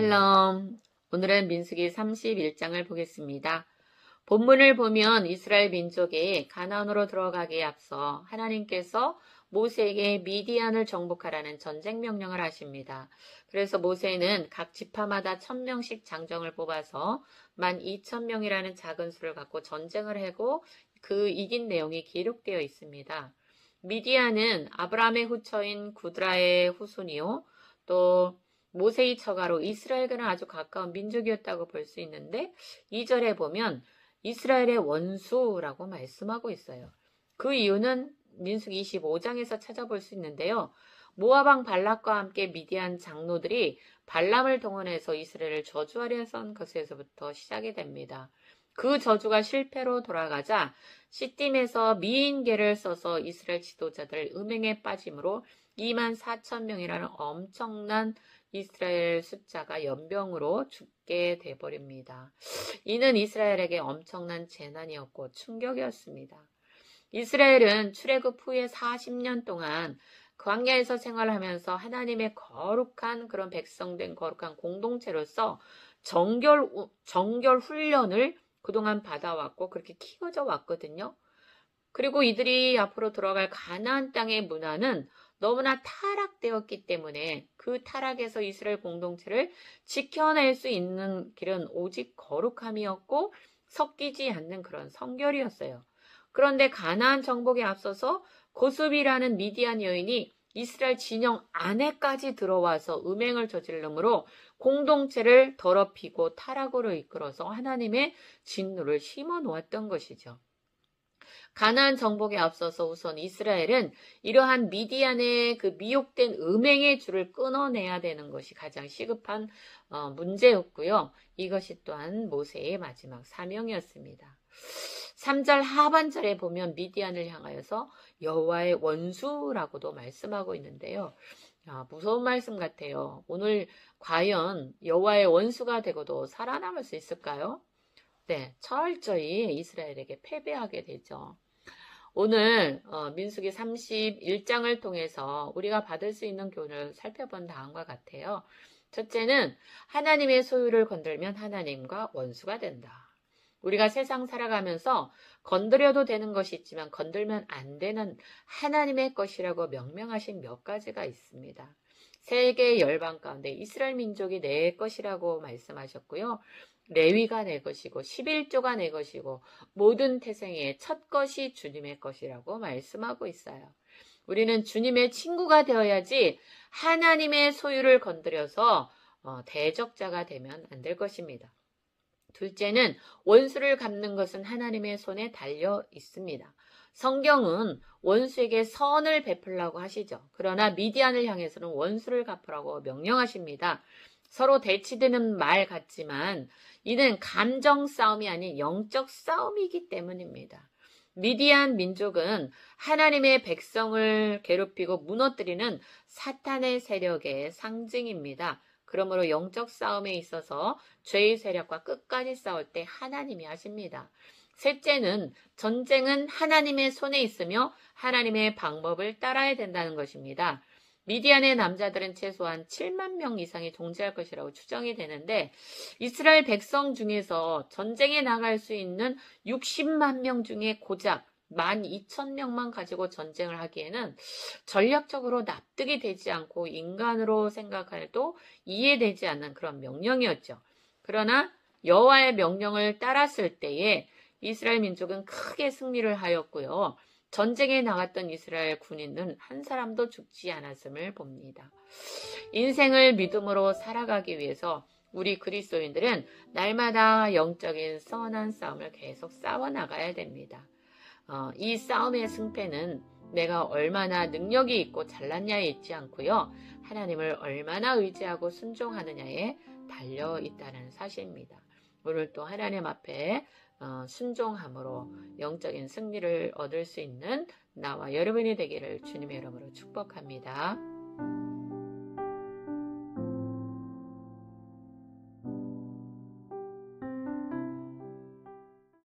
샬롬. 오늘은 민수기 31장을 보겠습니다. 본문을 보면 이스라엘 민족이 가나안으로 들어가기에 앞서 하나님께서 모세에게 미디안을 정복하라는 전쟁 명령을 하십니다. 그래서 모세는 각 지파마다 1000명씩 장정을 뽑아서 12,000명이라는 작은 수를 갖고 전쟁을 하고 그 이긴 내용이 기록되어 있습니다. 미디안은 아브라함의 후처인 구드라의 후손이요. 또 모세의 처가로 이스라엘과는 아주 가까운 민족이었다고 볼 수 있는데 2절에 보면 이스라엘의 원수라고 말씀하고 있어요. 그 이유는 민수기 25장에서 찾아볼 수 있는데요. 모압 왕 발락과 함께 미디안 장로들이 발람을 동원해서 이스라엘을 저주하려 했던 것에서부터 시작이 됩니다. 그 저주가 실패로 돌아가자 시딤에서 미인계를 써서 이스라엘 지도자들 음행에 빠짐으로 24,000명이라는 엄청난 이스라엘 숫자가 연병으로 죽게 돼버립니다. 이는 이스라엘에게 엄청난 재난이었고 충격이었습니다. 이스라엘은 출애굽 후에 40년 동안 광야에서 생활하면서 하나님의 거룩한 그런 백성된 거룩한 공동체로서 정결 훈련을 그동안 받아왔고 그렇게 키워져 왔거든요. 그리고 이들이 앞으로 들어갈 가나안 땅의 문화는 너무나 타락되었기 때문에 그 타락에서 이스라엘 공동체를 지켜낼 수 있는 길은 오직 거룩함이었고 섞이지 않는 그런 성결이었어요. 그런데 가나안 정복에 앞서서 고습이라는 미디안 여인이 이스라엘 진영 안에까지 들어와서 음행을 저지르므로 공동체를 더럽히고 타락으로 이끌어서 하나님의 진노를 심어 놓았던 것이죠. 가나안 정복에 앞서서 우선 이스라엘은 이러한 미디안의 그 미혹된 음행의 줄을 끊어내야 되는 것이 가장 시급한 문제였고요. 이것이 또한 모세의 마지막 사명이었습니다. 3절 하반절에 보면 미디안을 향하여서 여호와의 원수라고도 말씀하고 있는데요. 무서운 말씀 같아요. 오늘 과연 여호와의 원수가 되고도 살아남을 수 있을까요? 네, 철저히 이스라엘에게 패배하게 되죠. 오늘 민수기 31장을 통해서 우리가 받을 수 있는 교훈을 살펴본 다음과 같아요. 첫째는 하나님의 소유를 건들면 하나님과 원수가 된다. 우리가 세상 살아가면서 건드려도 되는 것이 있지만 건들면 안 되는 하나님의 것이라고 명명하신 몇 가지가 있습니다. 세계 열방 가운데 이스라엘 민족이 내 것이라고 말씀하셨고요. 레위가 내 것이고 11조가 내 것이고 모든 태생의 첫 것이 주님의 것이라고 말씀하고 있어요. 우리는 주님의 친구가 되어야지 하나님의 소유를 건드려서 대적자가 되면 안 될 것입니다. 둘째는 원수를 갚는 것은 하나님의 손에 달려 있습니다. 성경은 원수에게 선을 베풀라고 하시죠. 그러나 미디안을 향해서는 원수를 갚으라고 명령하십니다. 서로 대치되는 말 같지만 이는 감정 싸움이 아닌 영적 싸움이기 때문입니다. 미디안 민족은 하나님의 백성을 괴롭히고 무너뜨리는 사탄의 세력의 상징입니다. 그러므로 영적 싸움에 있어서 죄의 세력과 끝까지 싸울 때 하나님이 하십니다. 셋째는 전쟁은 하나님의 손에 있으며 하나님의 방법을 따라야 된다는 것입니다. 미디안의 남자들은 최소한 7만 명 이상이 존재할 것이라고 추정이 되는데 이스라엘 백성 중에서 전쟁에 나갈 수 있는 60만 명 중에 고작 12,000명만 가지고 전쟁을 하기에는 전략적으로 납득이 되지 않고 인간으로 생각해도 이해되지 않는 그런 명령이었죠. 그러나 여호와의 명령을 따랐을 때에 이스라엘 민족은 크게 승리를 하였고요. 전쟁에 나갔던 이스라엘 군인은 한 사람도 죽지 않았음을 봅니다. 인생을 믿음으로 살아가기 위해서 우리 그리스도인들은 날마다 영적인 선한 싸움을 계속 싸워나가야 됩니다. 이 싸움의 승패는 내가 얼마나 능력이 있고 잘났냐에 있지 않고요. 하나님을 얼마나 의지하고 순종하느냐에 달려 있다는 사실입니다. 오늘 또 하나님 앞에 순종함으로 영적인 승리를 얻을 수 있는 나와 여러분이 되기를 주님의 이름으로 축복합니다.